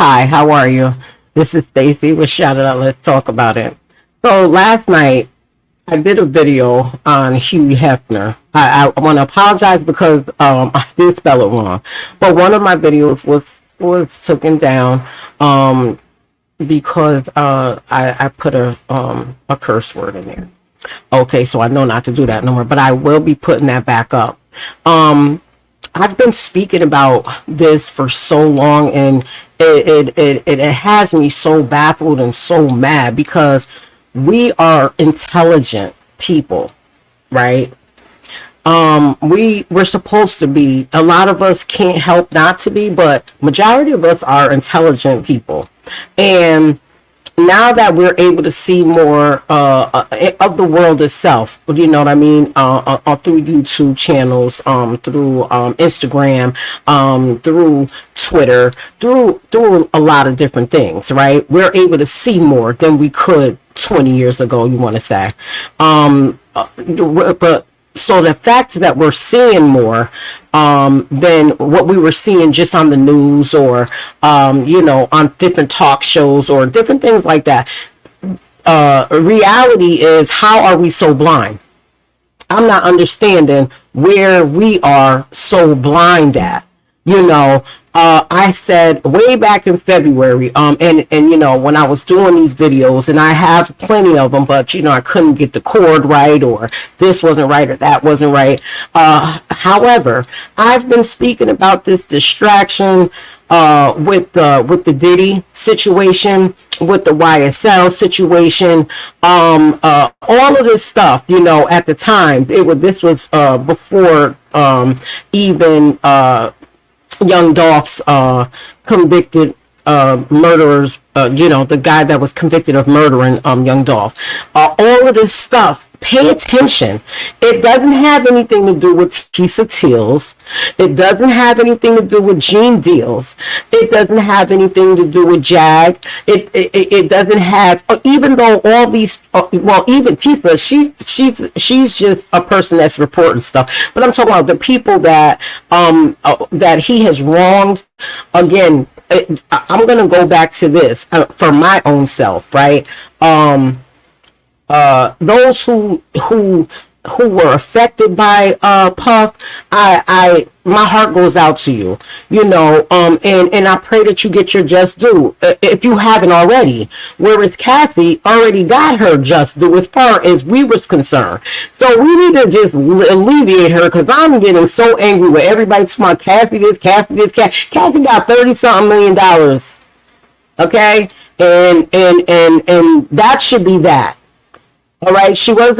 Hi, how are you? This is Stacy with Shout It Out. Let's talk about it. So last night I did a video on Hugh Hefner. I want to apologize because I did spell it wrong, but one of my videos was taken down because I put a curse word in there. Okay, so I know not to do that no more, but I will be putting that back up. I've been speaking about this for so long, and it has me so baffled and so mad because we are intelligent people, right? We're supposed to be. A lot of us can't help not to be, but majority of us are intelligent people, and now that we're able to see more of the world itself, you know what I mean, through YouTube channels, through Instagram, through Twitter, through a lot of different things, right? We're able to see more than we could 20 years ago, you want to say. But so the fact that we're seeing more than what we were seeing just on the news or, on different talk shows or different things like that, reality is, how are we so blind? I'm not understanding where we are so blind at. I said way back in February, and when I was doing these videos, and I have plenty of them, but I couldn't get the cord right, or this wasn't right, or that wasn't right. However, I've been speaking about this distraction with the Diddy situation, with the YSL situation, all of this stuff. At the time, this was before even Young Dolph's convicted murderers, the guy that was convicted of murdering Young Dolph. All of this stuff, pay attention. It doesn't have anything to do with Tisa Teals. It doesn't have anything to do with Gene Deals. It doesn't have anything to do with Jag. It doesn't have, even though all these, even Tisa, she's just a person that's reporting stuff. But I'm talking about the people that that he has wronged. Again, I'm gonna go back to this for my own self, right? Those who were affected by Puff, my heart goes out to you, and I pray that you get your just due if you haven't already. Whereas Cassie already got her just due as far as we was concerned. So we need to just alleviate her, because I'm getting so angry with everybody talking about Cassie this, Cassie this, Cassie got $30-something million, okay, and that should be that. All right, she was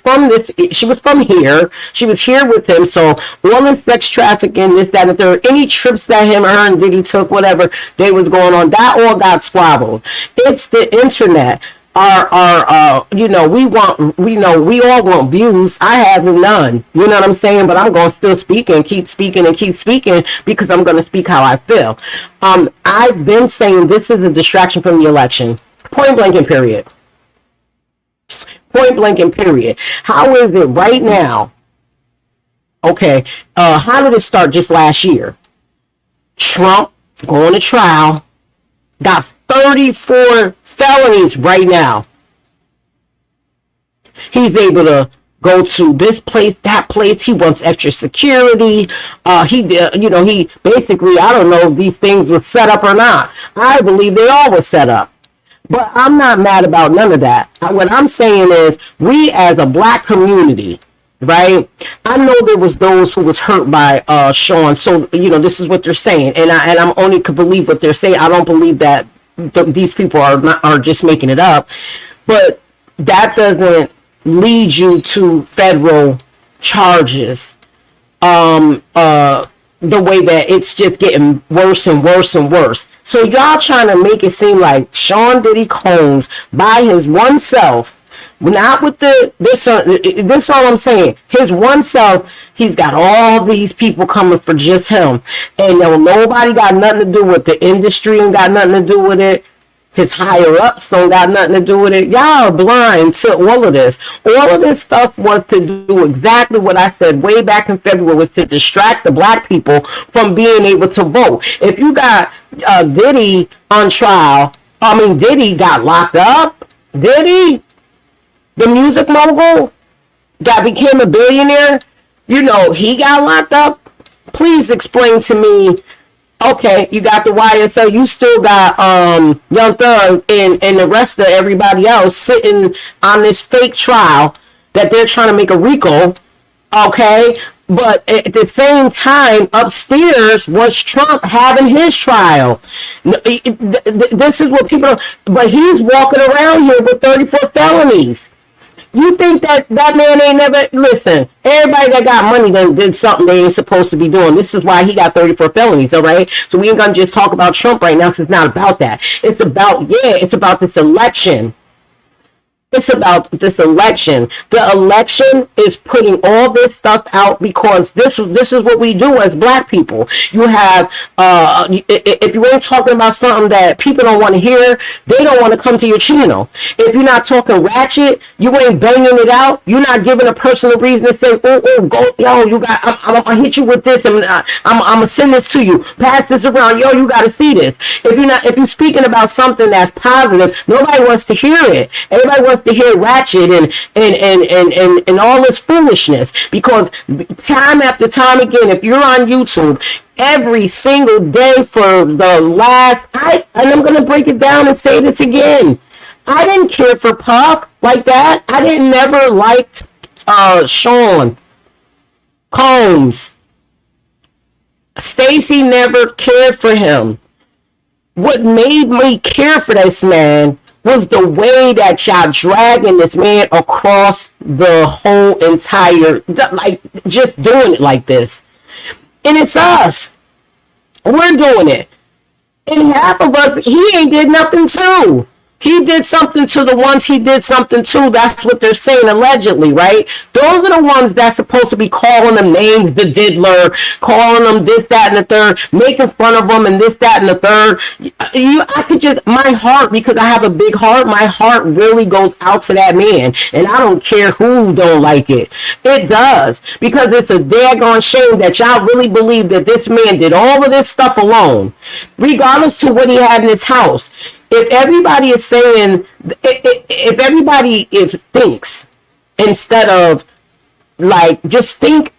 from here. She was here with him. So all the sex trafficking, this, that, and the third, any trips that her and Diddy took, whatever they was going on, that all got squabbled. It's the internet. We all want views. I have none. You know what I'm saying? But I'm going to still speak and keep speaking because I'm going to speak how I feel. I've been saying this is a distraction from the election. Point blank and period. Point blank and period. How is it right now? Okay, how did it start just last year? Trump going to trial, got 34 felonies right now. He's able to go to this place, that place. He wants extra security. He basically, I don't know if these things were set up or not. I believe they all were set up. But I'm not mad about none of that. What I'm saying is, we as a black community, right? I know there was those who was hurt by Sean. So this is what they're saying, and I'm only could believe what they're saying. I don't believe that these people are just making it up. But that doesn't lead you to federal charges. The way that it's just getting worse and worse and worse. So y'all trying to make it seem like Sean Diddy Combs by his one self, not with this all I'm saying, his one self, he's got all these people coming for just him, and nobody got nothing to do with the industry and got nothing to do with it. His higher ups don't got nothing to do with it. Y'all are blind to all of this. All of this stuff was to do exactly what I said way back in February, was to distract the black people from being able to vote. If you got Diddy on trial, Diddy got locked up. Diddy, the music mogul, became a billionaire. He got locked up. Please explain to me. Okay, you got the YSL. You still got Young Thug and the rest of everybody else sitting on this fake trial that they're trying to make a RICO. Okay, but at the same time, upstairs was Trump having his trial. This is what people. But he's walking around here with 34 felonies. You think that man ain't never, listen, everybody that got money done did something they ain't supposed to be doing. This is why he got 34 felonies, all right? So we ain't gonna just talk about Trump right now, because it's not about that. It's about this election. It's about this election. The election is putting all this stuff out because this is what we do as black people. You have, if you ain't talking about something that people don't want to hear, they don't want to come to your channel. If you're not talking ratchet, you ain't banging it out, you're not giving a person a reason to say, oh, go, yo, I'm gonna hit you with this, and I'm gonna send this to you, pass this around, yo, you gotta see this. If you're speaking about something that's positive, nobody wants to hear it. Everybody wants to hear ratchet and all this foolishness, because time after time again, if you're on YouTube every single day for the last, and I'm going to break it down and say this again, I didn't care for Puff like that. I didn't never liked Sean Combs. Stacey never cared for him. What made me care for this man was the way that y'all dragging this man across the whole entire, like, just doing it like this. And it's us. We're doing it. And half of us, he ain't did nothing too. He did something to the ones he did something to. That's what they're saying, allegedly, right? Those are the ones that's supposed to be calling them names, the diddler, calling them this, that, and the third, making fun of them and this, that, and the third. I could just, my heart, because I have a big heart, my heart really goes out to that man. And I don't care who don't like it. It does. Because it's a daggone shame that y'all really believe that this man did all of this stuff alone, regardless to what he had in his house. If everybody is saying, if everybody thinks, instead of, like, just think,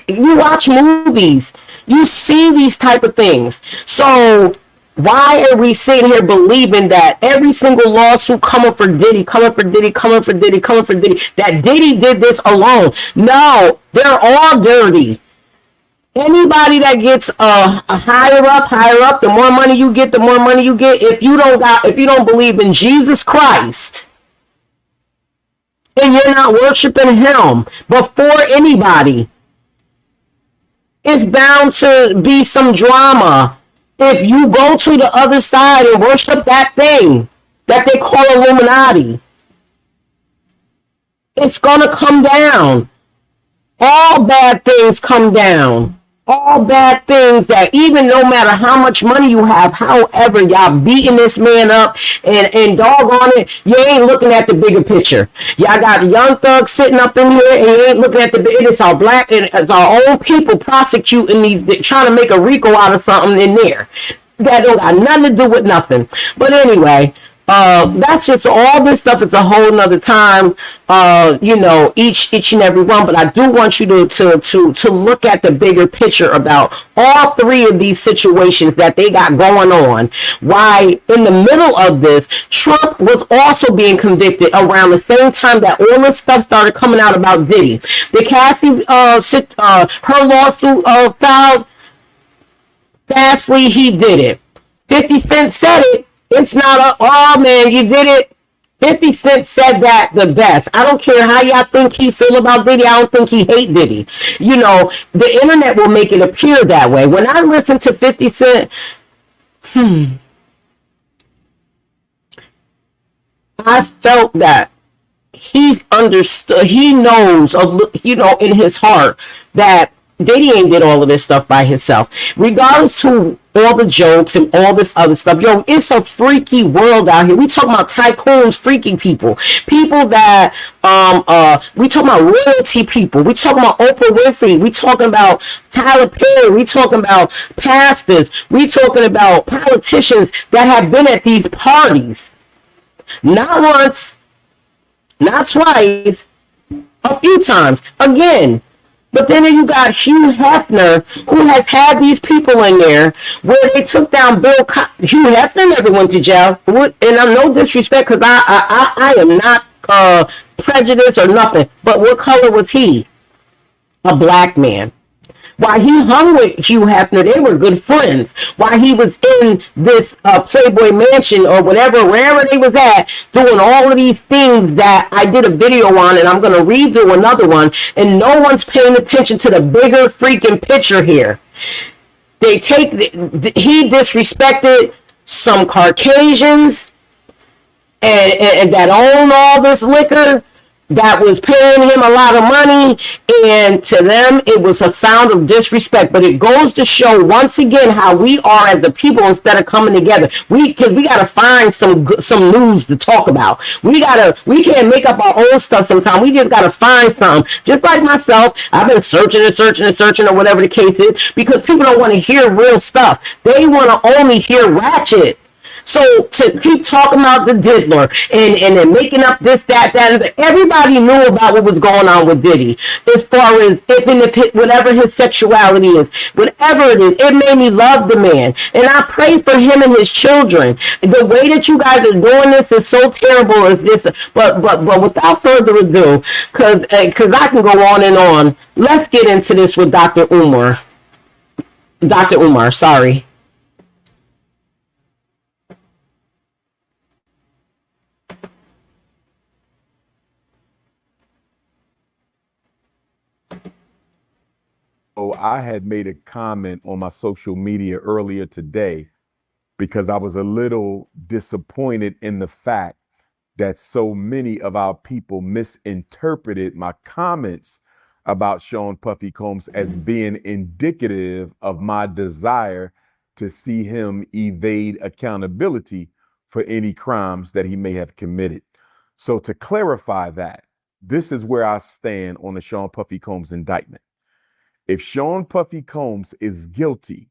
you watch movies, you see these type of things. So why are we sitting here believing that every single lawsuit coming for Diddy, that Diddy did this alone? No, they're all dirty. Anybody that gets a higher up, the more money you get, the more money you get. If you don't believe in Jesus Christ, and you're not worshiping him before anybody, it's bound to be some drama. If you go to the other side and worship that thing that they call Illuminati, it's gonna come down. All bad things come down. All bad things, that even no matter how much money you have, however, y'all beating this man up and doggone it, you ain't looking at the bigger picture. Y'all got Young Thug sitting up in here and you ain't looking at it's our black, and it's our own people prosecuting these, trying to make a RICO out of something in there. That don't got nothing to do with nothing. But anyway, that's just all this stuff. It's a whole nother time, each and every one. But I do want you to look at the bigger picture about all three of these situations that they got going on. Why in the middle of this, Trump was also being convicted around the same time that all this stuff started coming out about Diddy. The Cassie, her lawsuit filed. Fastly, he did it. 50 Cent said it. It's not oh man, you did it. 50 Cent said that the best. I don't care how y'all think he feel about Diddy. I don't think he hate Diddy. The internet will make it appear that way. When I listen to 50 Cent, I felt that he understood, he knows, in his heart that Diddy ain't did all of this stuff by himself. Regardless to all the jokes and all this other stuff. Yo, it's a freaky world out here. We talking about tycoons, freaky people, people that we talking about royalty people. We talking about Oprah Winfrey. We talking about Tyler Perry. We talking about pastors. We talking about politicians that have been at these parties, not once, not twice, a few times. Again, but then you got Hugh Hefner, who has had these people in there where they took down Bill Cosby. Hugh Hefner never went to jail. And I'm no disrespect, because I am not prejudiced or nothing. But what color was he? A black man. While he hung with Hugh Hefner, they were good friends. While he was in this Playboy Mansion or whatever, wherever they was at, doing all of these things that I did a video on, and I'm going to redo another one, and no one's paying attention to the bigger freaking picture here. He disrespected some Caucasians and that own all this liquor, that was paying him a lot of money, and to them it was a sound of disrespect. But it goes to show once again how we are as a people instead of coming together. Because we gotta find some news to talk about. We can't make up our own stuff sometimes. We just gotta find some. Just like myself, I've been searching or whatever the case is, because people don't want to hear real stuff. They want to only hear ratchet. So to keep talking about the Diddler and then making up this, that, and everybody knew about what was going on with Diddy, as far as whatever his sexuality is, whatever it is. It made me love the man, and I pray for him and his children. The way that you guys are doing this is so terrible. Is this? But without further ado, because I can go on and on. Let's get into this with Dr. Umar. Dr. Umar, sorry. So I had made a comment on my social media earlier today because I was a little disappointed in the fact that so many of our people misinterpreted my comments about Sean Puffy Combs as being indicative of my desire to see him evade accountability for any crimes that he may have committed. So to clarify that, this is where I stand on the Sean Puffy Combs indictment. If Sean Puffy Combs is guilty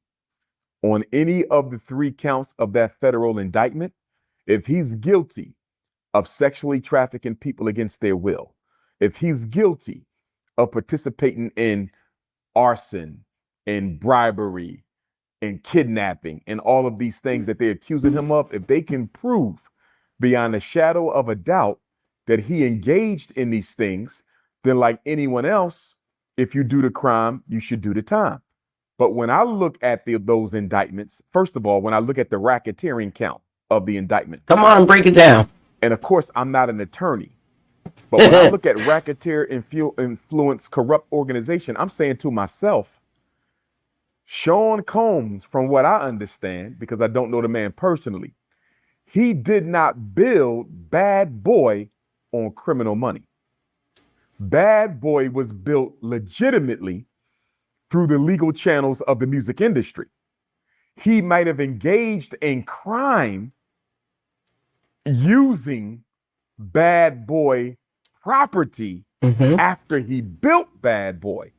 on any of the 3 counts of that federal indictment, if he's guilty of sexually trafficking people against their will, if he's guilty of participating in arson and bribery and kidnapping and all of these things that they're accusing him of, if they can prove beyond a shadow of a doubt that he engaged in these things, then like anyone else, if you do the crime, you should do the time. But when I look at those indictments, first of all, when I look at the racketeering count of the indictment. Come on, break it down. And of course, I'm not an attorney. But when I look at racketeer, influence, corrupt organization, I'm saying to myself, Sean Combs, from what I understand, because I don't know the man personally, he did not build Bad Boy on criminal money. Bad Boy was built legitimately through the legal channels of the music industry. He might have engaged in crime using Bad Boy property after he built Bad Boy.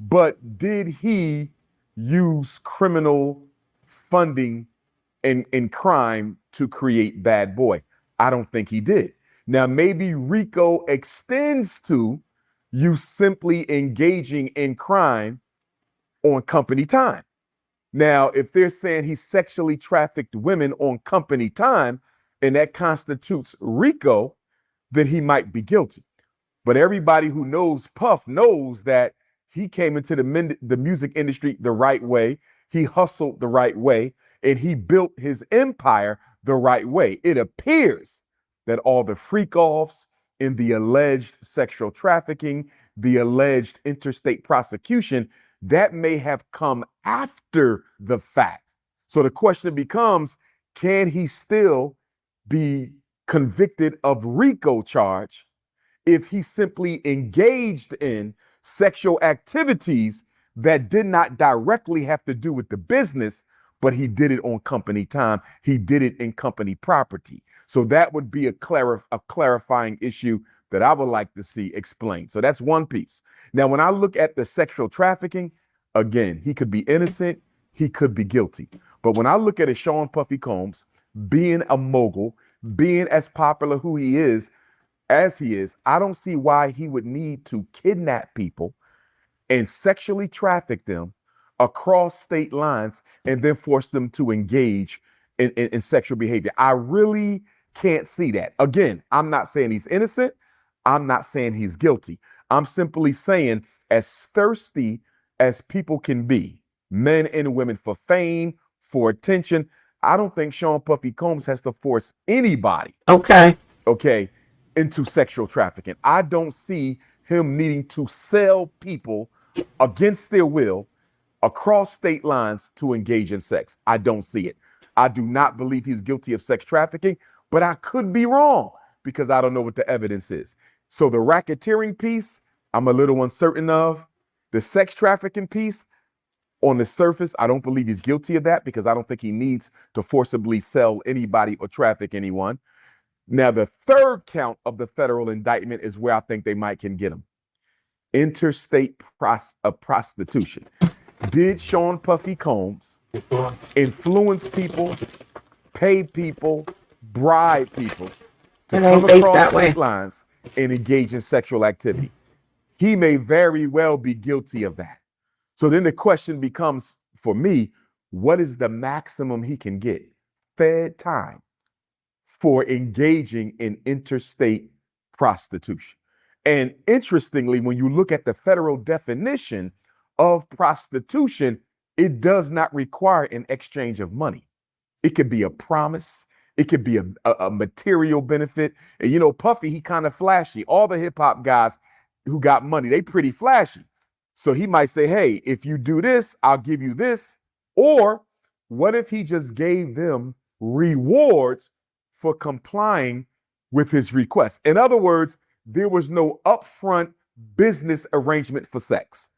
But did he use criminal funding and crime to create Bad Boy? I don't think he did. Now, maybe RICO extends to you simply engaging in crime on company time. Now, if they're saying he sexually trafficked women on company time, and that constitutes RICO, then he might be guilty. But everybody who knows Puff knows that he came into the music industry the right way. He hustled the right way, and he built his empire the right way. It appears that all the freak-offs in the alleged sexual trafficking, the alleged interstate prosecution, that may have come after the fact. So the question becomes, can he still be convicted of RICO charge if he simply engaged in sexual activities that did not directly have to do with the business, but he did it on company time. He did it in company property. So that would be a clarifying issue that I would like to see explained. So that's one piece. Now, when I look at the sexual trafficking, again, he could be innocent, he could be guilty. But when I look at a Sean Puffy Combs being a mogul, being as popular who he is, as he is, I don't see why he would need to kidnap people and sexually traffic them across state lines and then force them to engage in sexual behavior. I really can't see that. Again, I'm not saying he's innocent. I'm not saying he's guilty. I'm simply saying, as thirsty as people can be, men and women, for fame, for attention, I don't think Sean Puffy Combs has to force anybody, Okay. into sexual trafficking. I don't see him needing to sell people against their will across state lines to engage in sex. I don't see it. I do not believe he's guilty of sex trafficking, but I could be wrong because I don't know what the evidence is. So the racketeering piece, I'm a little uncertain of. The sex trafficking piece, on the surface, I don't believe he's guilty of that because I don't think he needs to forcibly sell anybody or traffic anyone. Now, the third count of the federal indictment is where I think they might can get him. Interstate prostitution. Did Sean Puffy Combs influence people, pay people, bribe people to come across state lines and engage in sexual activity? He may very well be guilty of that. So then the question becomes, for me, what is the maximum he can get? Fed time for engaging in interstate prostitution. And interestingly, when you look at the federal definition of prostitution, it does not require an exchange of money. It could be a promise. It could be a material benefit. And you know, Puffy, he kind of flashy. All the hip hop guys who got money, they pretty flashy. So he might say, hey, if you do this, I'll give you this. Or what if he just gave them rewards for complying with his request? In other words, there was no upfront business arrangement for sex.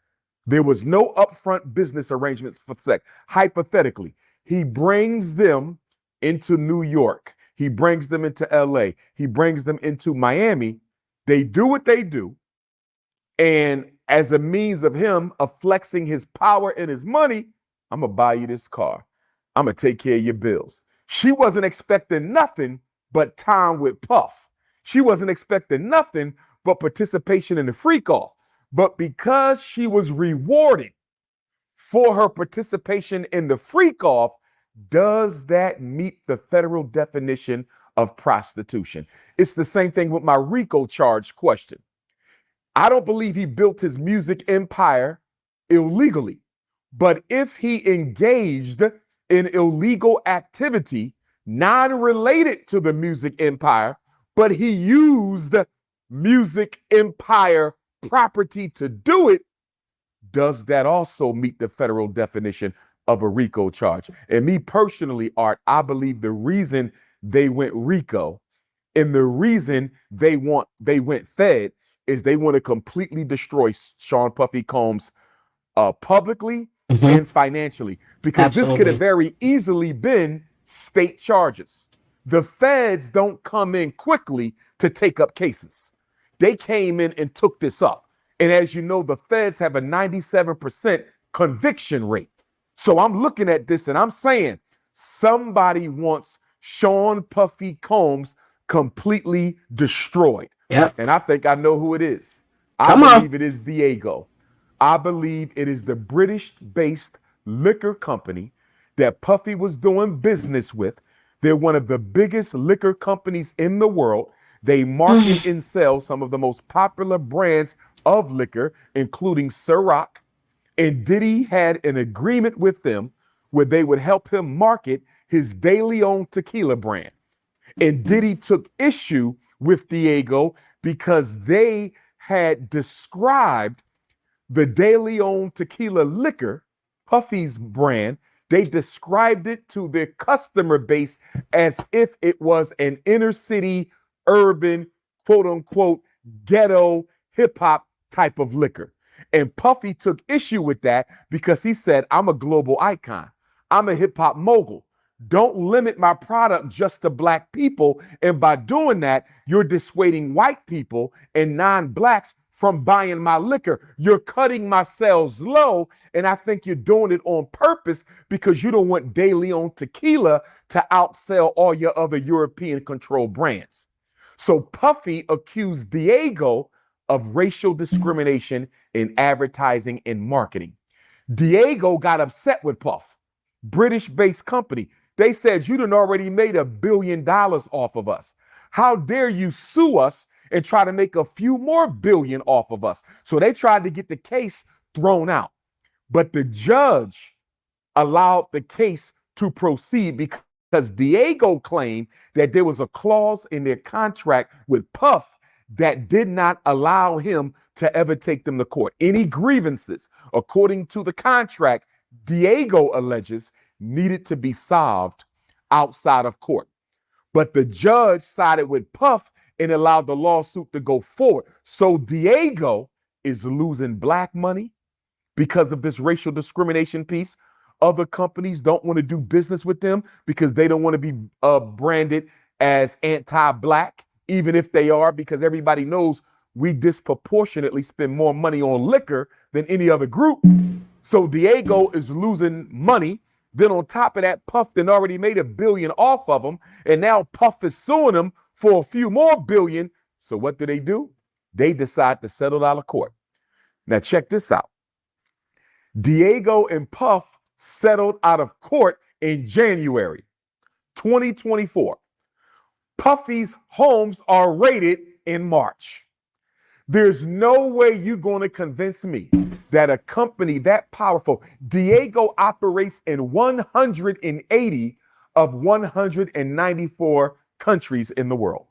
There was no upfront business arrangements for sex. Hypothetically, he brings them into New York. He brings them into LA. He brings them into Miami. They do what they do. And as a means of him of flexing his power and his money, I'm going to buy you this car. I'm going to take care of your bills. She wasn't expecting nothing but time with Puff. She wasn't expecting nothing but participation in the freak off. But because she was rewarded for her participation in the freak off, does that meet the federal definition of prostitution? It's the same thing with my RICO charge question. I don't believe he built his music empire illegally, but if he engaged in illegal activity non-related to the music empire, but he used music empire property to do it, does that also meet the federal definition of a RICO charge? And me personally, Art, I believe the reason they went RICO and the reason they went Fed is they want to completely destroy Sean Puffy Combs publicly and financially, because this could have very easily been state charges. The feds don't come in quickly to take up cases. They came in and took this up. And as you know, the feds have a 97% conviction rate. So I'm looking at this and I'm saying somebody wants Sean Puffy Combs completely destroyed. Yep. And I think I know who it is. I believe it is Diageo. I believe it is the British-based liquor company that Puffy was doing business with. They're one of the biggest liquor companies in the world. They market and sell some of the most popular brands of liquor, including Ciroc. And Diddy had an agreement with them where they would help him market his De Leon tequila brand. And Diddy took issue with Diageo because they had described the De Leon tequila liquor, Puffy's brand. They described it to their customer base as if it was an inner city, urban, quote unquote, ghetto, hip hop type of liquor. And Puffy took issue with that because he said, I'm a global icon. I'm a hip hop mogul. Don't limit my product just to black people. And by doing that, you're dissuading white people and non-blacks from buying my liquor. You're cutting my sales low. And I think you're doing it on purpose because you don't want De Leon tequila to outsell all your other European controlled brands. So Puffy accused Diego of racial discrimination in advertising and marketing. Diego got upset with Puff, British-based company. They said, you done already made $1 billion off of us. How dare you sue us and try to make a few more billion off of us? So they tried to get the case thrown out. But the judge allowed the case to proceed because Diego claimed that there was a clause in their contract with Puff that did not allow him to ever take them to court. Any grievances, according to the contract, Diego alleges needed to be solved outside of court. But the judge sided with Puff and allowed the lawsuit to go forward. So Diego is losing black money because of this racial discrimination piece. Other companies don't want to do business with them because they don't want to be branded as anti-black, even if they are, because everybody knows we disproportionately spend more money on liquor than any other group. So Diego is losing money. Then on top of that, Puff then already made $1 billion off of them. And now Puff is suing them for a few more billion. So what do? They decide to settle out of court. Now check this out. Diego and Puff settled out of court in January 2024. Puffy's homes are raided in March. There's no way you're going to convince me that a company that powerful, Diego operates in 180 of 194 countries in the world.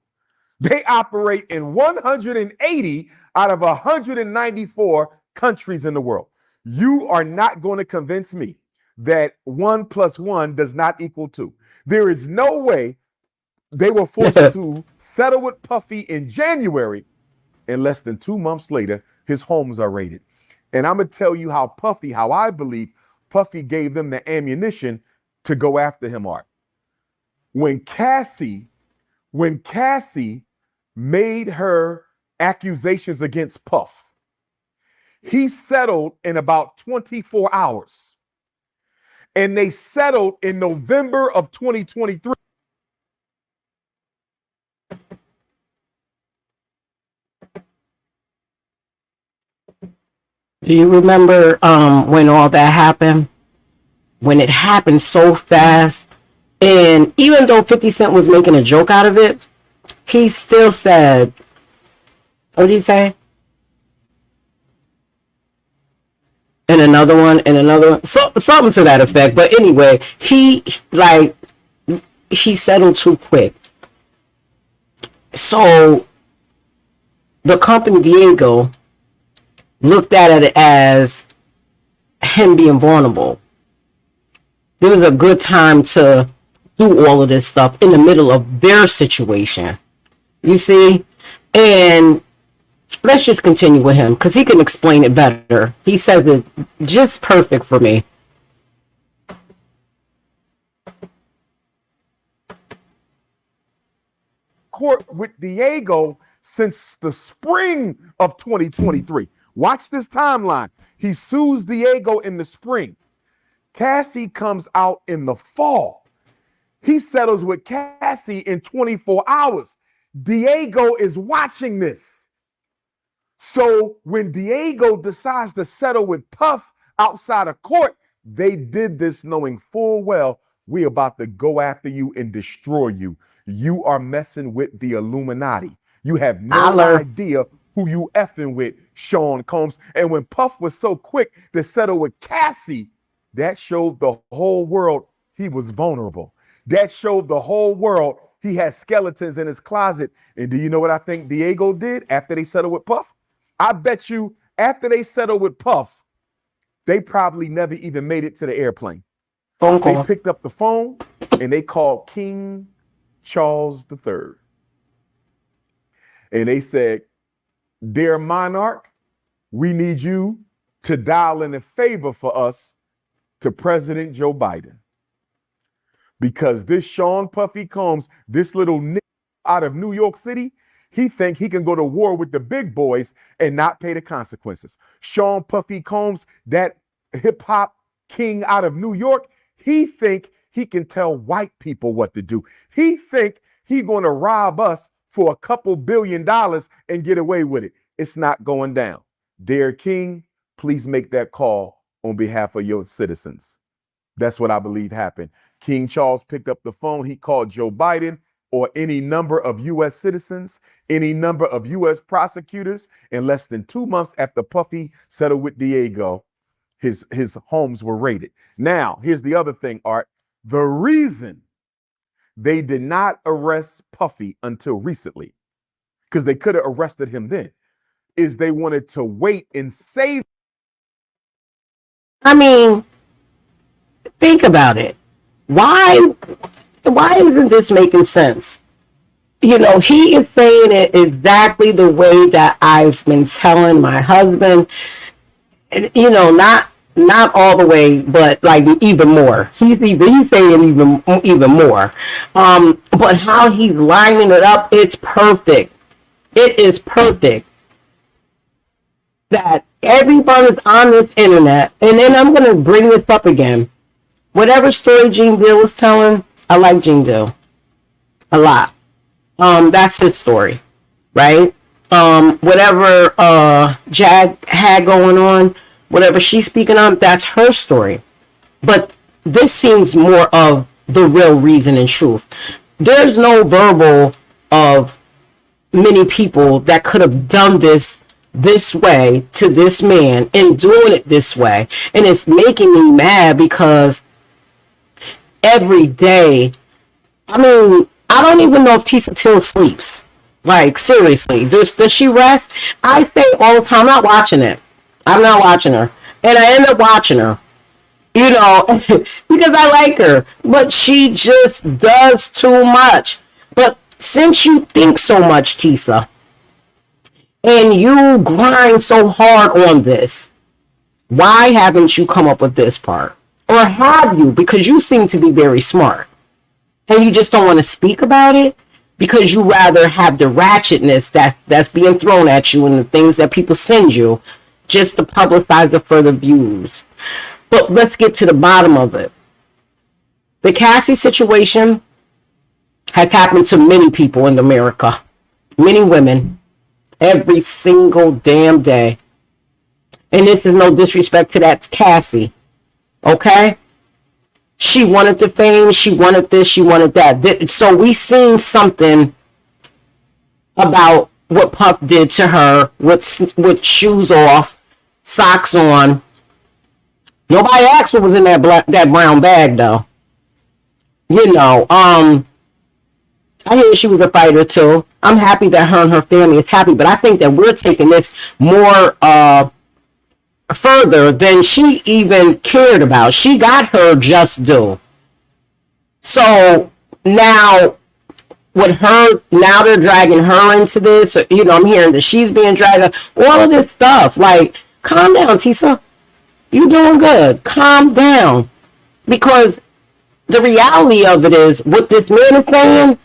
They operate in 180 out of 194 countries in the world. You are not going to convince me that 1 + 1 does not equal 2. There is no way they were forced to settle with Puffy in January, and less than 2 months later, his homes are raided. And I'm going to tell you how I believe Puffy gave them the ammunition to go after him, Art. When Cassie made her accusations against Puff, he settled in about 24 hours. And they settled in November of 2023. Do you remember when all that happened? When it happened so fast, and even though 50 Cent was making a joke out of it, he still said, what did he say? And another one, so something to that effect. But anyway, he settled too quick. So the company Diego looked at it as him being vulnerable. It was a good time to do all of this stuff in the middle of their situation. You see? And let's just continue with him because he can explain it better. He says it just perfect for me. Court with Diego since the spring of 2023. Watch this timeline. He sues Diego in the spring. Cassie comes out in the fall. He settles with Cassie in 24 hours. Diego is watching this. So when Diego decides to settle with Puff outside of court, they did this knowing full well we're about to go after you and destroy you. You are messing with the Illuminati. You have no idea who you effing with, Sean Combs. And when Puff was so quick to settle with Cassie, that showed the whole world he was vulnerable. That showed the whole world he had skeletons in his closet. And do you know what I think Diego did after they settled with Puff? I bet you after they settled with Puff, they probably never even made it to the airplane. Phone call. They picked up the phone and they called King Charles III. And they said, "Dear monarch, we need you to dial in a favor for us to President Joe Biden." because this Sean Puffy Combs, this little nigga out of New York City, he think he can go to war with the big boys and not pay the consequences. Sean Puffy Combs, that hip hop king out of New York, he think he can tell white people what to do. He think he going to rob us for a couple $2 billion and get away with it. It's not going down. Dear King, please make that call on behalf of your citizens. That's what I believe happened. King Charles picked up the phone. He called Joe Biden or any number of U.S. citizens, any number of U.S. prosecutors. In less than 2 months after Puffy settled with Diego, his homes were raided. Now, here's the other thing, Art. The reason they did not arrest Puffy until recently, because they could have arrested him then, is they wanted to wait and save. I mean, think about it. Why isn't this making sense? You know, he is saying it exactly the way that I've been telling my husband. You know, not all the way, but like even more. He's saying even more. But how he's lining it up, it's perfect. It is perfect that everyone is on this internet. And then I'm going to bring this up again. Whatever story Gene Deal was telling, I like Gene Deal a lot. That's his story, right? Whatever Jag had going on, whatever she's speaking on, that's her story. But this seems more of the real reason and truth. There's no verbal of many people that could have done this way to this man and doing it this way. And it's making me mad because every day, I mean, I don't even know if Tisa Till sleeps. Like, seriously, does she rest? I say all the time, I'm not watching it. I'm not watching her. And I end up watching her, you know, because I like her. But she just does too much. But since you think so much, Tisa, and you grind so hard on this, why haven't you come up with this part? Or have you? Because you seem to be very smart. And you just don't want to speak about it because you rather have the ratchetness that's being thrown at you and the things that people send you just to publicize the further views. But let's get to the bottom of it. The Cassie situation has happened to many people in America, many women, every single damn day. And this is no disrespect to that Cassie, okay? She wanted the fame, she wanted this, she wanted that. So we seen something about what Puff did to her with shoes off, socks on. Nobody asked what was in that brown bag though. You know, I hear she was a fighter too. I'm happy that her and her family is happy, but I think that we're taking this more further than she even cared about. She got her just due. So now with her, now they're dragging her into this. You know, I'm hearing that she's being dragged. All of this stuff. Like, calm down, Tisa. You doing good. Calm down. Because the reality of it is, what this man is saying,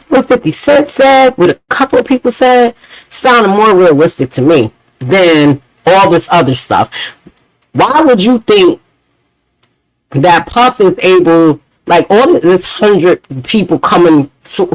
what 50 Cent said, what a couple of people said, sounded more realistic to me than all this other stuff. Why would you think that Puff is able, like all this 100 people coming for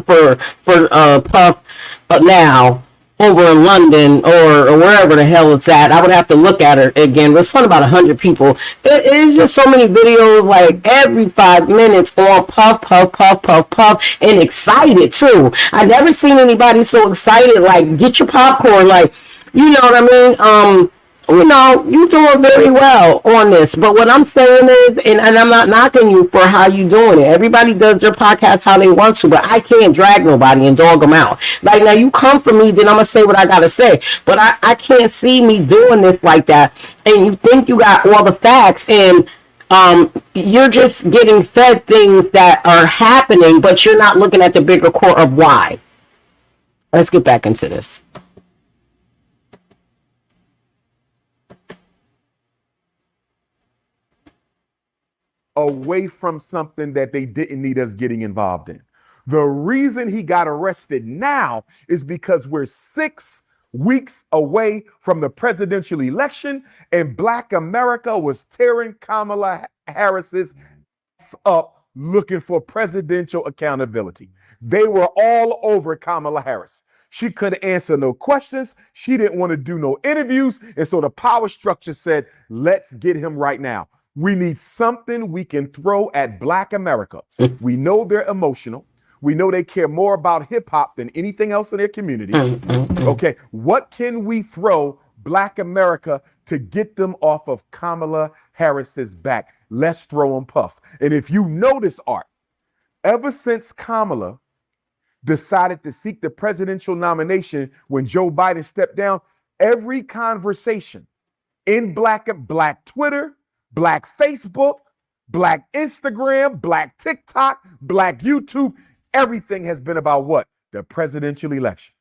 Puff now over in London or wherever the hell it's at? I would have to look at it again. But it's something about 100 people. It's just so many videos, like every 5 minutes on Puff, Puff, Puff, Puff, Puff, and excited too. I've never seen anybody so excited. Like, get your popcorn, like, you know what I mean? You know, you're doing very well on this. But what I'm saying is, and I'm not knocking you for how you doing it. Everybody does their podcast how they want to, but I can't drag nobody and dog them out. Like, now you come for me, then I'm going to say what I got to say. But I can't see me doing this like that. And you think you got all the facts, and you're just getting fed things that are happening, but you're not looking at the bigger core of why. Let's get back into this. away from something that they didn't need us getting involved in. The reason he got arrested now is because we're 6 weeks away from the presidential election, and Black America was tearing Kamala Harris's ass up looking for presidential accountability. They were all over Kamala Harris. She couldn't answer no questions. She didn't want to do no interviews. And so the power structure said, let's get him right now. We need something we can throw at Black America. We know they're emotional. We know they care more about hip hop than anything else in their community. Okay, what can we throw Black America to get them off of Kamala Harris's back? Let's throw them Puff. And if you notice, Art, ever since Kamala decided to seek the presidential nomination when Joe Biden stepped down, every conversation in Black Twitter, Black Facebook, Black Instagram, Black TikTok, Black YouTube, everything has been about what? The presidential election.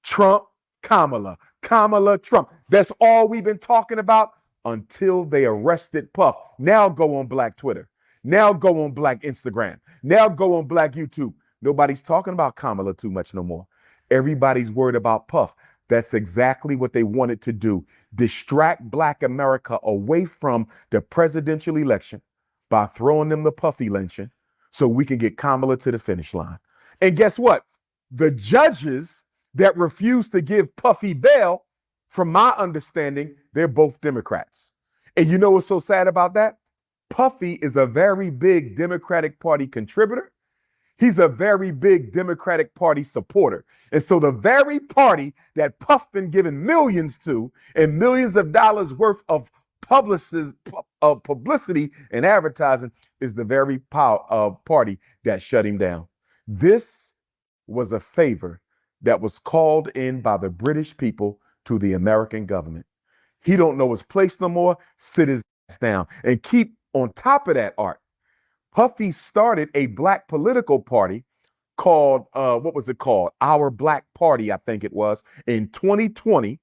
Trump, Kamala, Kamala, Trump. That's all we've been talking about until they arrested Puff. Now go on Black Twitter. Now go on Black Instagram. Now go on Black YouTube. Nobody's talking about Kamala too much no more. Everybody's worried about Puff. That's exactly what they wanted to do. Distract Black America away from the presidential election by throwing them the Puffy lynching so we can get Kamala to the finish line. And guess what? The judges that refused to give Puffy bail, from my understanding, they're both Democrats. And you know what's so sad about that? Puffy is a very big Democratic Party contributor. He's a very big Democratic Party supporter. And so the very party that Puff been giving millions to and millions of dollars worth of publicity and advertising is the very party that shut him down. This was a favor that was called in by the British people to the American government. He don't know his place no more. Sit his ass down. And keep on top of that, Art. Puffy started a Black political party called, what was it called? Our Black Party, I think it was, in 2020,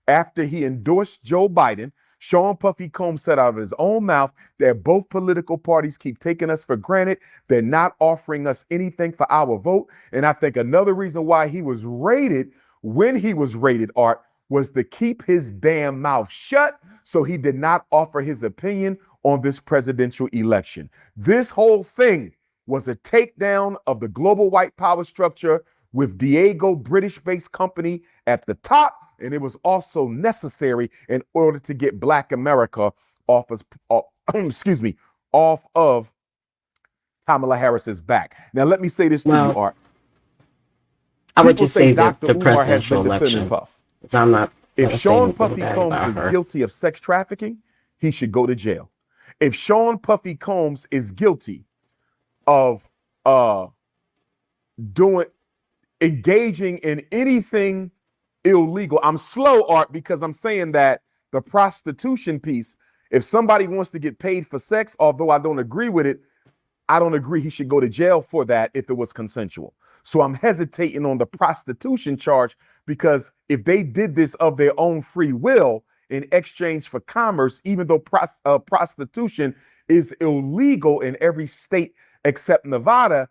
after he endorsed Joe Biden. Sean Puffy Combs said out of his own mouth that both political parties keep taking us for granted. They're not offering us anything for our vote. And I think another reason why he was raided when he was raided, Art, was to keep his damn mouth shut so he did not offer his opinion on this presidential election. This whole thing was a takedown of the global white power structure with Diego, British-based company at the top, and it was also necessary in order to get Black America off of Kamala Harris's back. Now, let me say this to you, Art. I would just say that Dr. the Umar has presidential been defending election. Puff. I'm not. If Sean Puffy Combs is guilty of sex trafficking, he should go to jail. If Sean Puffy Combs is guilty of engaging in anything illegal, I'm slow, Art, because I'm saying that the prostitution piece, if somebody wants to get paid for sex, although I don't agree with it, I don't agree he should go to jail for that if it was consensual. So I'm hesitating on the prostitution charge, because if they did this of their own free will in exchange for commerce, even though prostitution is illegal in every state except Nevada,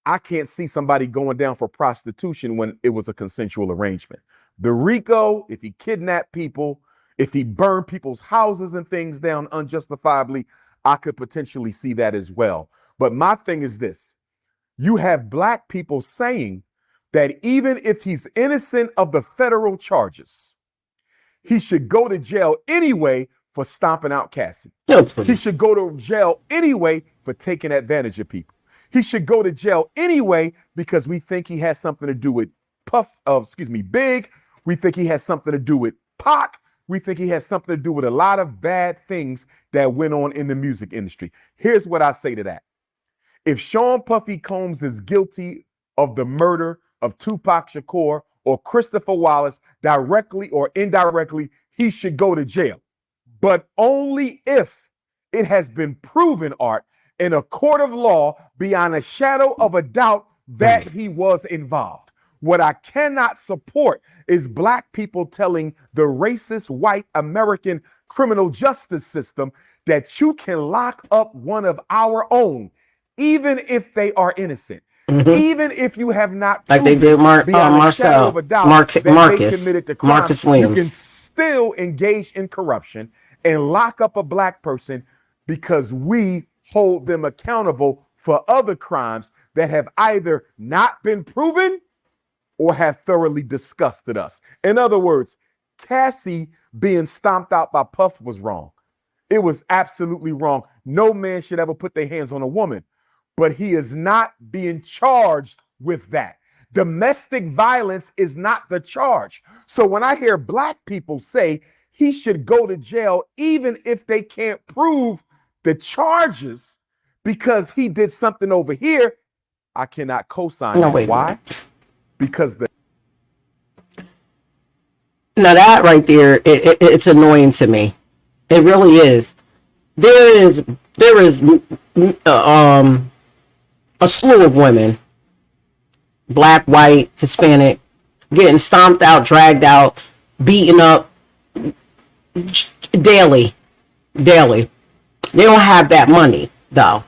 I can't see somebody going down for prostitution when it was a consensual arrangement. The RICO, if he kidnapped people, if he burned people's houses and things down unjustifiably, I could potentially see that as well. But my thing is this. You have Black people saying that even if he's innocent of the federal charges, he should go to jail anyway for stomping out Cassie. He should go to jail anyway for taking advantage of people. He should go to jail anyway because we think he has something to do with Big. We think he has something to do with Pac. We think he has something to do with a lot of bad things that went on in the music industry. Here's what I say to that. If Sean Puffy Combs is guilty of the murder of Tupac Shakur or Christopher Wallace, directly or indirectly, he should go to jail. But only if it has been proven, Art, in a court of law beyond a shadow of a doubt that he was involved. What I cannot support is black people telling the racist white American criminal justice system that you can lock up one of our own, even if they are innocent. Even if you have not, like they did Marcel, Marcus Williams. You can still engage in corruption and lock up a black person because we hold them accountable for other crimes that have either not been proven or have thoroughly disgusted us. In other words, Cassie being stomped out by Puff was wrong. It was absolutely wrong. No man should ever put their hands on a woman, but he is not being charged with that. Domestic violence is not the charge. So when I hear black people say he should go to jail, even if they can't prove the charges because he did something over here, I cannot co-sign that. Why? Because now that right there, it's annoying to me. It really is. There is a slew of women, black, white, Hispanic, getting stomped out, dragged out, beaten up daily. They don't have that money though.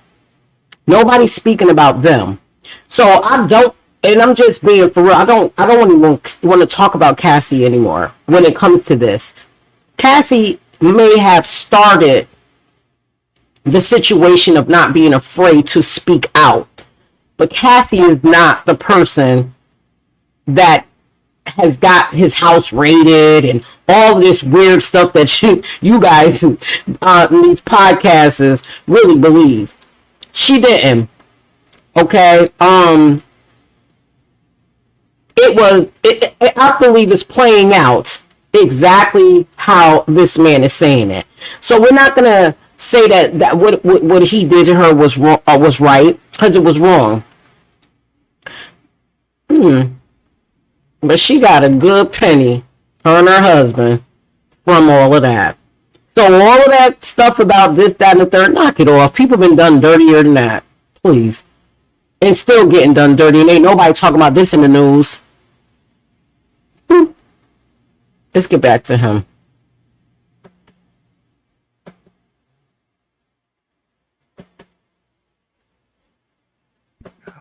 Nobody's speaking about them. So I don't, and I'm just being for real. I don't even want to talk about Cassie anymore when it comes to this. Cassie may have started the situation of not being afraid to speak out, but Cassie is not the person that has got his house raided and all this weird stuff that you guys in these podcasts really believe. She didn't. Okay. I believe it's playing out exactly how this man is saying it. So we're not gonna say that what he did to her was wrong, was right, because it was wrong. But she got a good penny, her and her husband, from all of that. So all of that stuff about this, that, and the third, knock it off. People been done dirtier than that, please, and still getting done dirty. And ain't nobody talking about this in the news. Let's get back to him.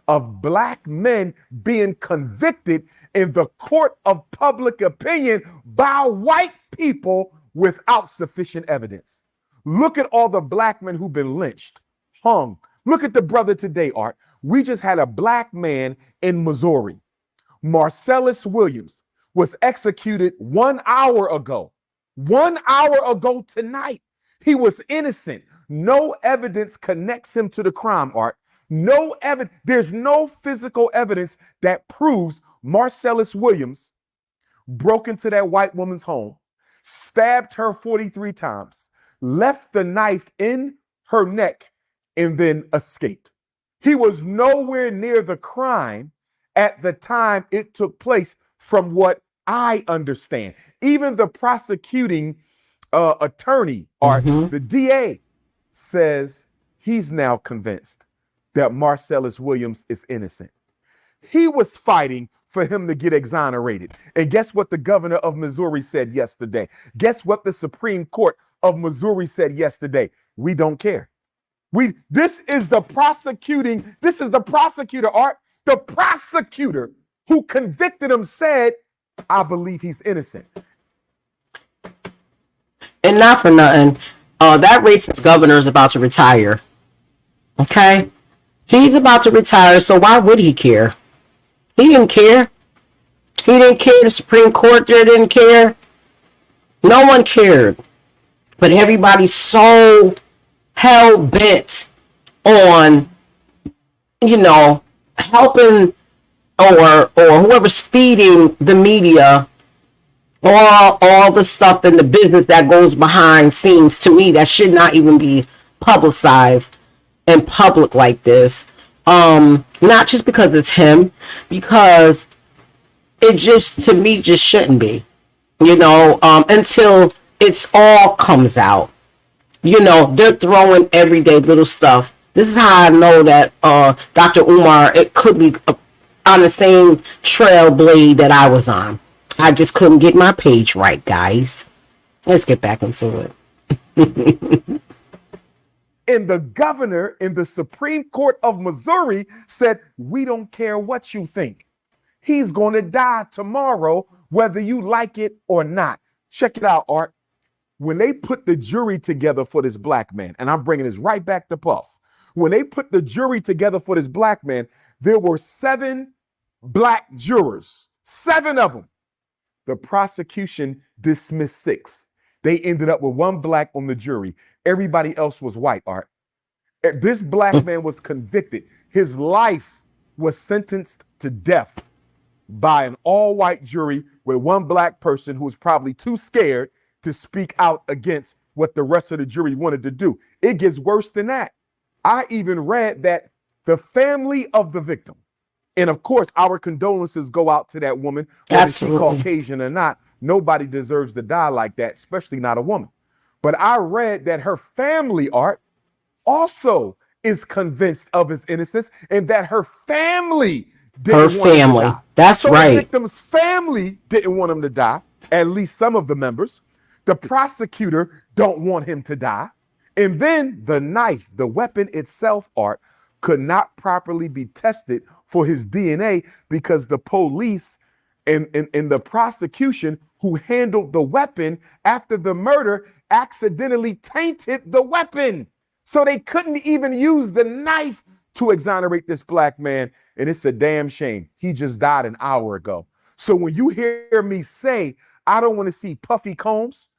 Of black men being convicted in the court of public opinion by white people without sufficient evidence. Look at all the black men who've been lynched, hung. Look at the brother today, Art. We just had a black man in Missouri. Marcellus Williams was executed 1 hour ago. 1 hour ago tonight. He was innocent. No evidence connects him to the crime, Art. No evidence. There's no physical evidence that proves Marcellus Williams broke into that white woman's home, stabbed her 43 times, left the knife in her neck, and then escaped. He was nowhere near the crime at the time it took place, from what I understand. Even the prosecuting attorney, or the DA, says he's now convinced that Marcellus Williams is innocent. He was fighting for him to get exonerated. And guess what the governor of Missouri said yesterday? Guess what the Supreme Court of Missouri said yesterday? We don't care. This is the prosecutor, Art. The prosecutor who convicted him said, I believe he's innocent. And not for nothing, that racist governor is about to retire. Okay? He's about to retire, so why would he care? He didn't care. He didn't care. The Supreme Court there didn't care. No one cared. But everybody's so hell-bent on, helping or whoever's feeding the media all the stuff and the business that goes behind scenes, to me, that should not even be publicized in public like this. Not just because it's him, because it just, to me, just shouldn't be, until it's all comes out. They're throwing everyday little stuff. This is how I know that Dr. Umar, it could be on the same trail blade that I was on. I just couldn't get my page right, guys. Let's get back into it. And the governor in the Supreme Court of Missouri said, we don't care what you think. He's going to die tomorrow, whether you like it or not. Check it out, Art. When they put the jury together for this black man, and I'm bringing this right back to Puff. When they put the jury together for this black man, there were 7 black jurors, 7 of them. The prosecution dismissed 6. They ended up with 1 black on the jury. Everybody else was white, Art. This black man was convicted. His life was sentenced to death by an all-white jury with 1 black person who was probably too scared to speak out against what the rest of the jury wanted to do. It gets worse than that. I even read that the family of the victim, and of course, our condolences go out to that woman, whether she's Caucasian or not. Nobody deserves to die like that, especially not a woman. But I read that her family, Art, also is convinced of his innocence, and that her family didn't want him to die. That's so right. The victim's family didn't want him to die, at least some of the members. The prosecutor don't want him to die. And then the knife, the weapon itself, Art, could not properly be tested for his DNA because the police and the prosecution who handled the weapon after the murder accidentally tainted the weapon. So they couldn't even use the knife to exonerate this black man. And it's a damn shame. He just died an hour ago. So when you hear me say, I don't want to see Puffy Combs,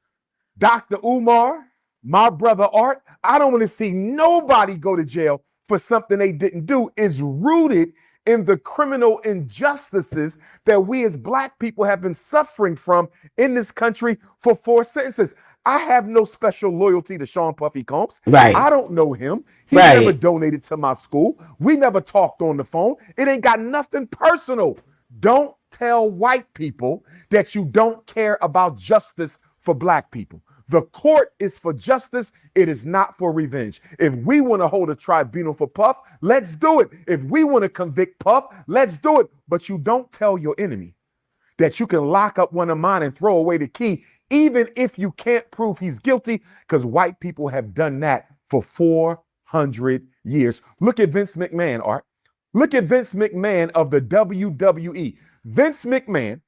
Dr. Umar, my brother Art, I don't want to see nobody go to jail for something they didn't do, is rooted in the criminal injustices that we as black people have been suffering from in this country for 4 sentences. I have no special loyalty to Sean Puffy Combs. Right. I don't know him. He Right. never donated to my school. We never talked on the phone. It ain't got nothing personal. Don't tell white people that you don't care about justice for black people. The court is for justice. It is not for revenge. If we want to hold a tribunal for Puff, let's do it. If we want to convict Puff, let's do it. But you don't tell your enemy that you can lock up one of mine and throw away the key, even if you can't prove he's guilty, because white people have done that for 400 years. Look at Vince McMahon, Art. Look at Vince McMahon of the WWE. Vince McMahon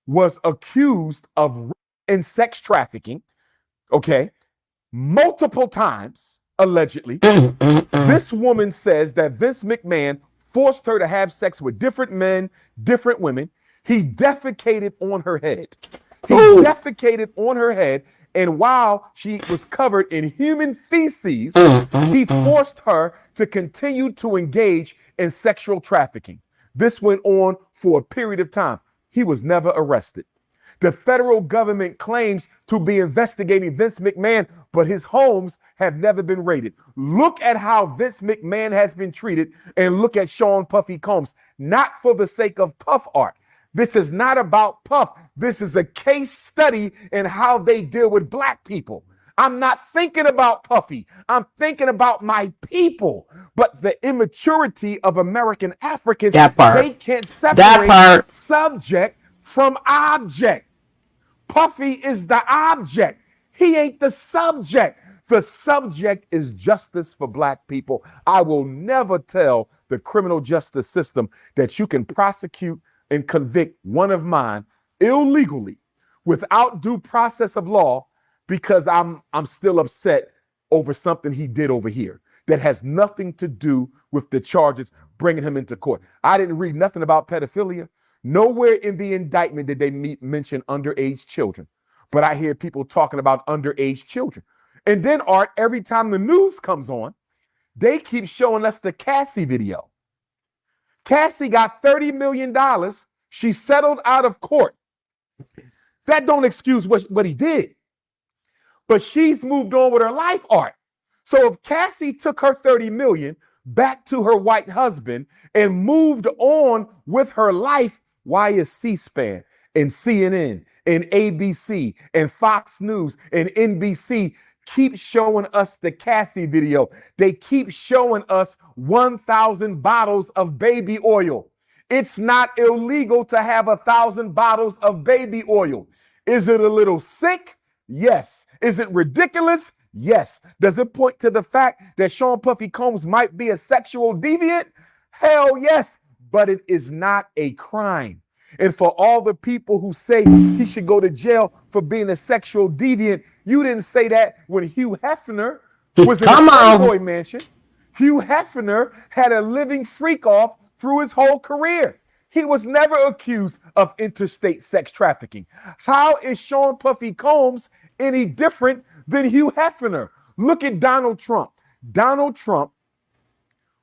was accused of rape and sex trafficking, okay, multiple times, allegedly. This woman says that Vince McMahon forced her to have sex with different men, different women. He defecated on her head. He defecated on her head, and while she was covered in human feces, he forced her to continue to engage in sexual trafficking. This went on for a period of time. He was never arrested. The federal government claims to be investigating Vince McMahon, but his homes have never been raided. Look at how Vince McMahon has been treated, and look at Sean Puffy Combs. Not for the sake of Puff, Art. This is not about Puff. This is a case study in how they deal with black people. I'm not thinking about Puffy. I'm thinking about my people. But the immaturity of American Africans, they can't separate subject from object. Puffy is the object. He ain't the subject. The subject is justice for black people. I will never tell the criminal justice system that you can prosecute and convict one of mine illegally without due process of law because I'm still upset over something he did over here that has nothing to do with the charges bringing him into court. I didn't read nothing about pedophilia. Nowhere in the indictment did they mention underage children, but I hear people talking about underage children. And then, Art, every time the news comes on, they keep showing us the Cassie video. Cassie got $30 million. She settled out of court. That don't excuse what he did. But she's moved on with her life, Art. So if Cassie took her $30 million back to her white husband and moved on with her life, why is C-SPAN and CNN and ABC and Fox News and NBC keep showing us the Cassie video? They keep showing us 1,000 bottles of baby oil. It's not illegal to have 1,000 bottles of baby oil. Is it a little sick? Yes. Is it ridiculous? Yes. Does it point to the fact that Sean Puffy Combs might be a sexual deviant? Hell yes, but it is not a crime. And for all the people who say he should go to jail for being a sexual deviant, you didn't say that when Hugh Hefner was in a Playboy mansion. Hugh Hefner had a living freak off through his whole career. He was never accused of interstate sex trafficking. How is Sean Puffy Combs any different than Hugh Hefner? Look at Donald Trump. Donald Trump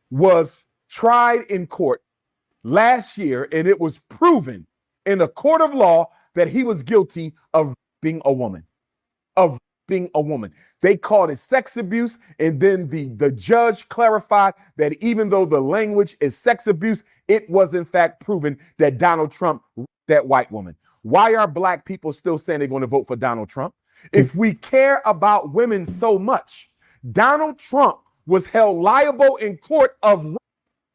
was tried in court last year, and it was proven in a court of law that he was guilty of being a woman. They called it sex abuse, and then the judge clarified that even though the language is sex abuse, it was in fact proven that Donald Trump raped that white woman. Why are black people still saying they're going to vote for Donald Trump? If we care about women so much, Donald Trump was held liable in court of rape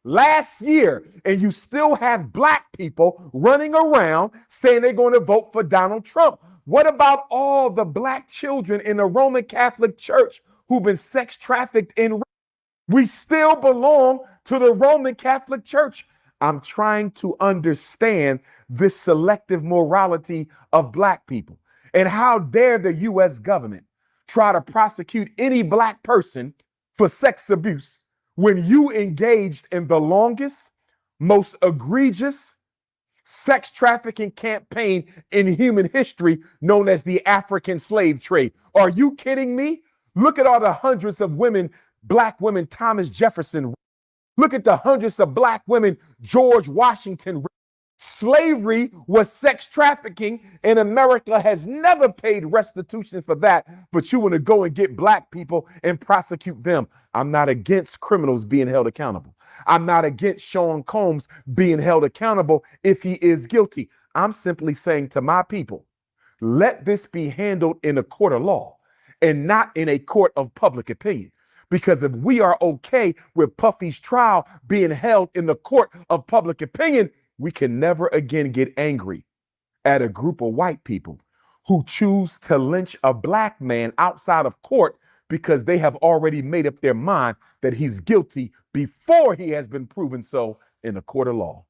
last year, and you still have black people running around saying they're going to vote for Donald Trump. What about all the black children in the Roman Catholic Church who've been sex trafficked in rape? We still belong to the Roman Catholic Church. I'm trying to understand this selective morality of black people. And how dare the U.S. government try to prosecute any black person for sex abuse when you engaged in the longest, most egregious sex trafficking campaign in human history known as the African slave trade? Are you kidding me? Look at all the hundreds of women, black women, Thomas Jefferson. Look at the hundreds of black women, George Washington. Slavery was sex trafficking, and America has never paid restitution for that. But you want to go and get black people and prosecute them. I'm not against criminals being held accountable. I'm not against Sean Combs being held accountable if he is guilty. I'm simply saying to my people, let this be handled in a court of law and not in a court of public opinion. Because if we are okay with Puffy's trial being held in the court of public opinion, we can never again get angry at a group of white people who choose to lynch a black man outside of court because they have already made up their mind that he's guilty before he has been proven so in a court of law.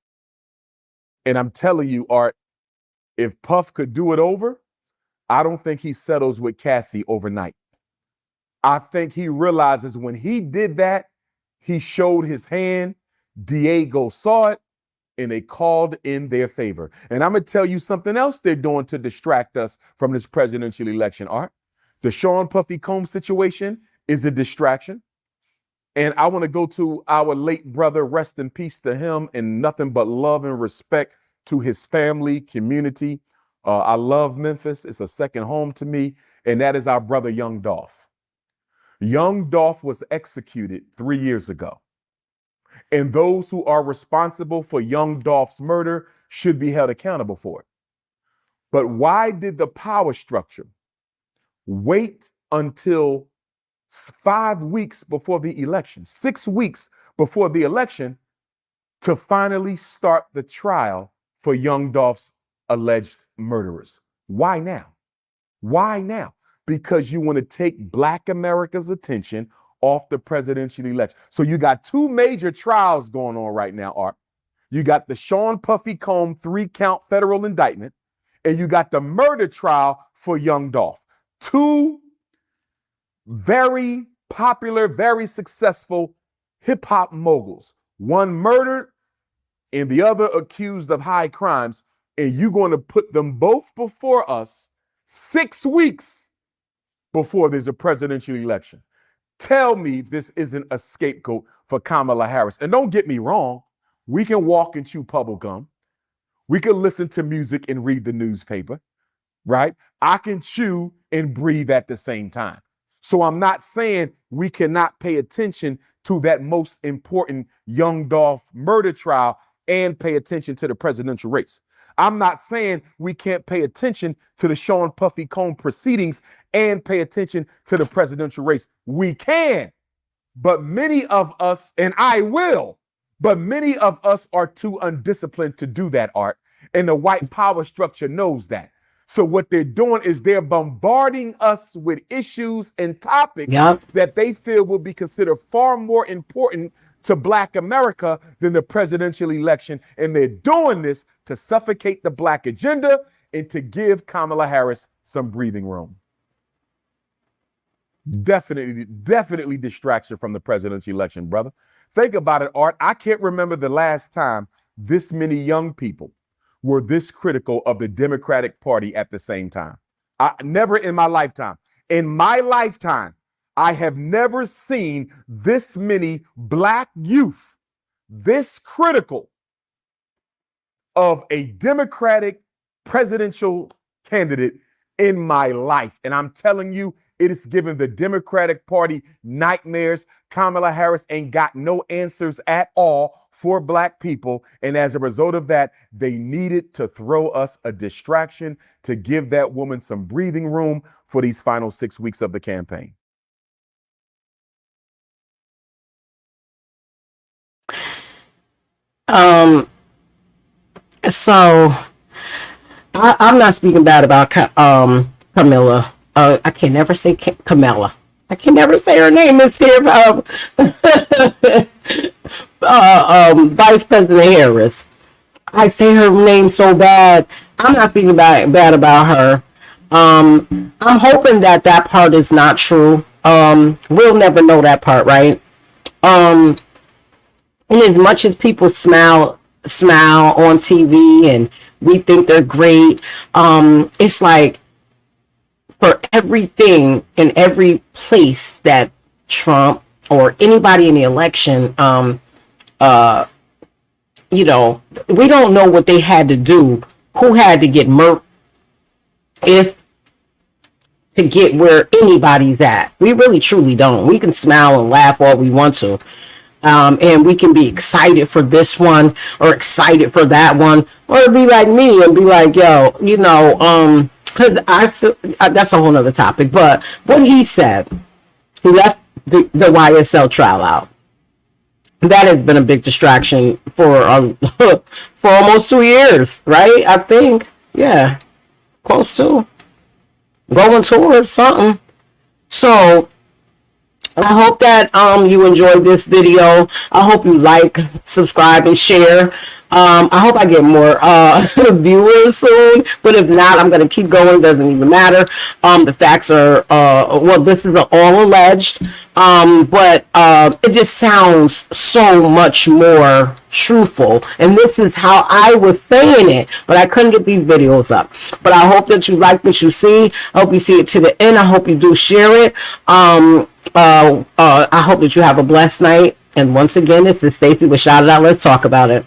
And I'm telling you, Art, if Puff could do it over, I don't think he settles with Cassie overnight. I think he realizes when he did that, he showed his hand. Diego saw it, and they called in their favor. And I'm going to tell you something else they're doing to distract us from this presidential election, Art. The Sean Puffy Combs situation is a distraction. And I want to go to our late brother, rest in peace to him, and nothing but love and respect to his family, community. I love Memphis. It's a second home to me. And that is our brother, Young Dolph. Young Dolph was executed 3 years ago. And those who are responsible for Young Dolph's murder should be held accountable for it. But why did the power structure wait until 5 weeks before the election, 6 weeks before the election, to finally start the trial for Young Dolph's alleged murderers? Why now? Why now? Because you want to take Black America's attention off the presidential election. So you got two major trials going on right now, Art. You got the Sean Puffy Combs 3-count federal indictment, and you got the murder trial for Young Dolph. Two very popular, very successful hip hop moguls. One murdered and the other accused of high crimes. And you're going to put them both before us 6 weeks before there's a presidential election. Tell me this isn't a scapegoat for Kamala Harris. And don't get me wrong, we can walk and chew bubble gum. We can listen to music and read the newspaper, right? I can chew and breathe at the same time. So I'm not saying we cannot pay attention to that most important Young Dolph murder trial and pay attention to the presidential race. I'm not saying we can't pay attention to the Sean Puffy Combs proceedings and pay attention to the presidential race. We can, but many of us, and I will, But many of us are too undisciplined to do that, Art. And the white power structure knows that. So what they're doing is they're bombarding us with issues and topics that they feel will be considered far more important to Black America than the presidential election. And they're doing this to suffocate the Black agenda and to give Kamala Harris some breathing room. Definitely distraction from the presidential election, brother. Think about it, Art. I can't remember the last time this many young people were this critical of the Democratic Party at the same time. Never in my lifetime. In my lifetime, I have never seen this many Black youth this critical of a Democratic presidential candidate in my life. And I'm telling you, it has given the Democratic Party nightmares. Kamala Harris ain't got no answers at all for Black people. And as a result of that, they needed to throw us a distraction to give that woman some breathing room for these final 6 weeks of the campaign. So I'm not speaking bad about Camilla. I can never say Kamala. I can never say her name. Is here Vice President Harris. I say her name so bad. I'm not speaking bad about her. I'm hoping that part is not true. We'll never know that part, right? And as much as people smile on TV and we think they're great, it's like for everything in every place that Trump or anybody in the election, we don't know what they had to do, who had to get murked to get where anybody's at. We really truly don't. We can smile and laugh all we want to. And we can be excited for this one or excited for that one, or be like me and be like, yo, because I feel that's a whole nother topic. But what he said, he left the YSL trial out. That has been a big distraction for almost 2 years, right? I think, yeah, close to going towards something. So I hope that you enjoyed this video. I hope you like, subscribe, and share. I hope I get more viewers soon, but if not, I'm going to keep going. Doesn't even matter. The facts are, this is all alleged, but it just sounds so much more truthful. And this is how I was saying it, but I couldn't get these videos up. But I hope that you like what you see. I hope you see it to the end. I hope you do share it. I hope that you have a blessed night. And once again, this is Stacey with Shout It Out. Let's talk about it.